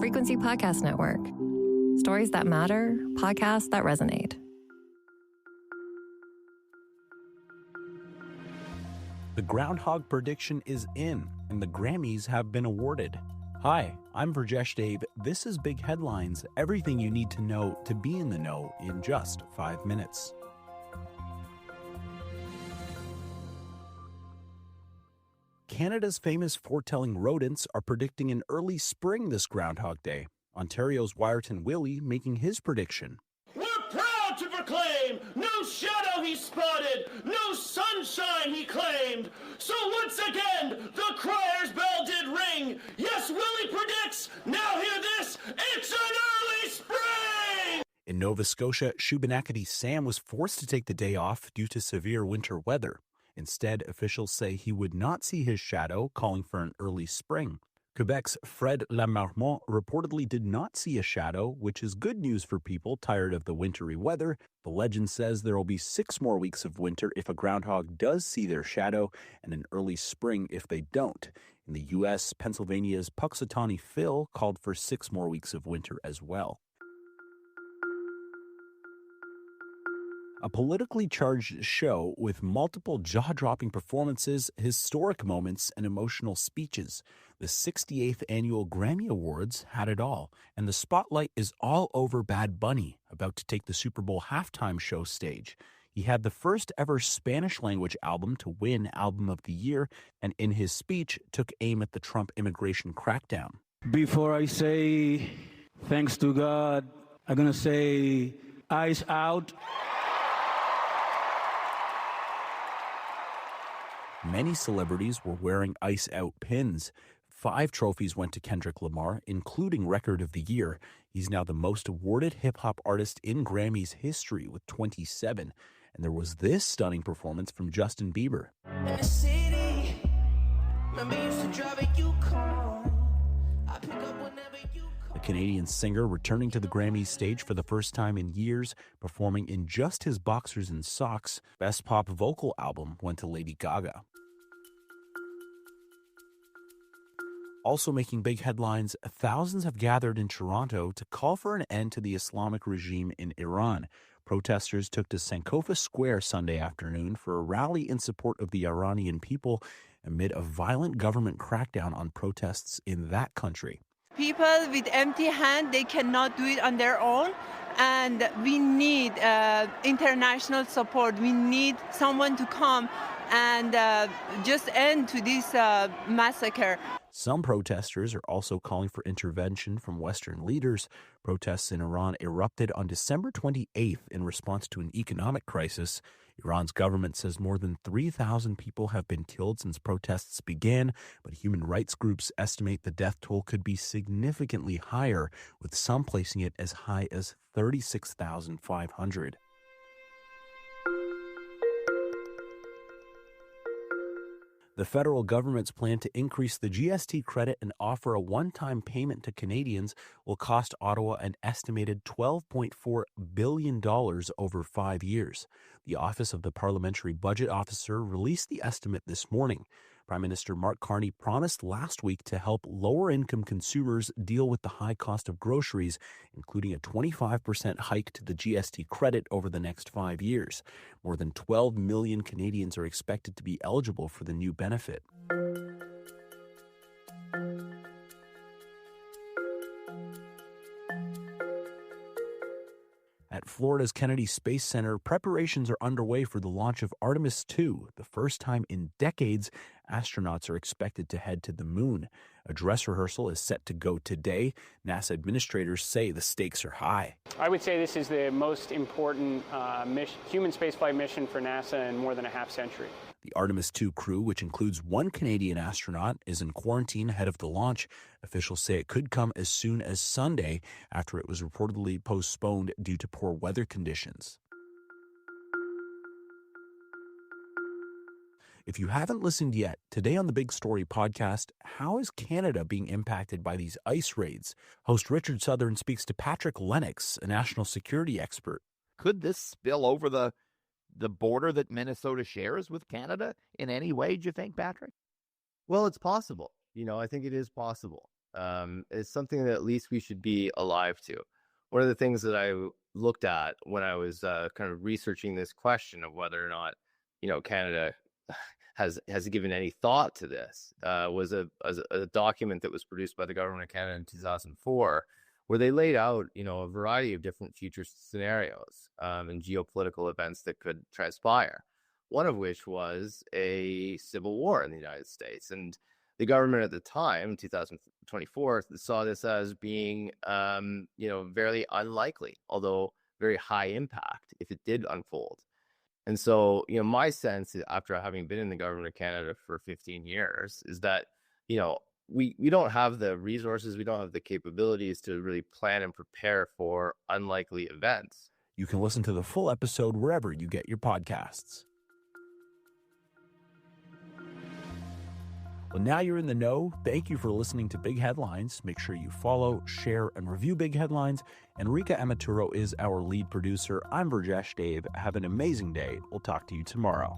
Frequency Podcast Network. Stories that matter, podcasts that resonate. The Groundhog prediction is in, and the Grammys have been awarded. Hi, I'm Virjesh Dave. This is Big Headlines, everything you need to know to be in the know in just 5 minutes. Canada's famous foretelling rodents are predicting an early spring this Groundhog Day. Ontario's Wyerton Willie making his prediction. We're proud to proclaim no shadow he spotted, no sunshine he claimed. So once again, the crier's bell did ring. Yes, Willie predicts, now hear this, it's an early spring! In Nova Scotia, Shubenacadie Sam was forced to take the day off due to severe winter weather. Instead, officials say he would not see his shadow, calling for an early spring. Quebec's Fred Lamarmont reportedly did not see a shadow, which is good news for people tired of the wintry weather. The legend says there will be 6 more weeks of winter if a groundhog does see their shadow, and an early spring if they don't. In the U.S., Pennsylvania's Puxatawny Phil called for 6 more weeks of winter as well. A politically charged show with multiple jaw-dropping performances, historic moments, and emotional speeches. The 68th annual Grammy Awards had it all, and the spotlight is all over Bad Bunny, about to take the Super Bowl halftime show stage. He had the first ever Spanish-language album to win Album of the Year, and in his speech took aim at the Trump immigration crackdown. Before I say thanks to God, I'm going to say eyes out. Many celebrities were wearing Ice Out pins. 5 trophies went to Kendrick Lamar, including Record of the Year. He's now the most awarded hip-hop artist in Grammy's history with 27. And there was this stunning performance from Justin Bieber. In the city, remember you used to drive a Yukon. I pick up whenever you call. The Canadian singer returning to the Grammys stage for the first time in years, performing in just his boxers and socks. Best Pop Vocal Album went to Lady Gaga. Also making big headlines, thousands have gathered in Toronto to call for an end to the Islamic regime in Iran. Protesters took to Sankofa Square Sunday afternoon for a rally in support of the Iranian people amid a violent government crackdown on protests in that country. People with empty hand, they cannot do it on their own, and we need international support. We need someone to come and just end to this massacre. Some protesters are also calling for intervention from Western leaders. Protests in Iran erupted on December 28th in response to an economic crisis. Iran's government says more than 3,000 people have been killed since protests began, but human rights groups estimate the death toll could be significantly higher, with some placing it as high as 36,500. The federal government's plan to increase the GST credit and offer a one-time payment to Canadians will cost Ottawa an estimated $12.4 billion over 5 years. The Office of the Parliamentary Budget Officer released the estimate this morning. Prime Minister Mark Carney promised last week to help lower-income consumers deal with the high cost of groceries, including a 25% hike to the GST credit over the next 5 years. More than 12 million Canadians are expected to be eligible for the new benefit. At Florida's Kennedy Space Center, preparations are underway for the launch of Artemis II. The first time in decades, astronauts are expected to head to the moon. A dress rehearsal is set to go today. NASA administrators say the stakes are high. I would say this is the most important human spaceflight mission for NASA in more than a half century. The Artemis II crew, which includes 1 Canadian astronaut, is in quarantine ahead of the launch. Officials say it could come as soon as Sunday after it was reportedly postponed due to poor weather conditions. If you haven't listened yet, today on the Big Story podcast, how is Canada being impacted by these ice raids? Host Richard Southern speaks to Patrick Lennox, a national security expert. Could this spill over the border that Minnesota shares with Canada in any way, do you think, Patrick? Well, it's possible. I think it is possible. is something that at least we should be alive to. One of the things that I looked at when I was kind of researching this question of whether or not, Canada has given any thought to this was a document that was produced by the government of Canada in 2004, where they laid out, a variety of different future scenarios and geopolitical events that could transpire. One of which was a civil war in the United States. And the government at the time, 2024, saw this as being, very unlikely, although very high impact if it did unfold. And so, my sense, after having been in the government of Canada for 15 years, is that, we don't have the resources, we don't have the capabilities to really plan and prepare for unlikely events. You can listen to the full episode wherever you get your podcasts. Well, now you're in the know. Thank you for listening to Big Headlines. Make sure you follow, share, and review Big Headlines. Enrica Amaturo is our lead producer. I'm Burjesh Dave. Have an amazing day. We'll talk to you tomorrow.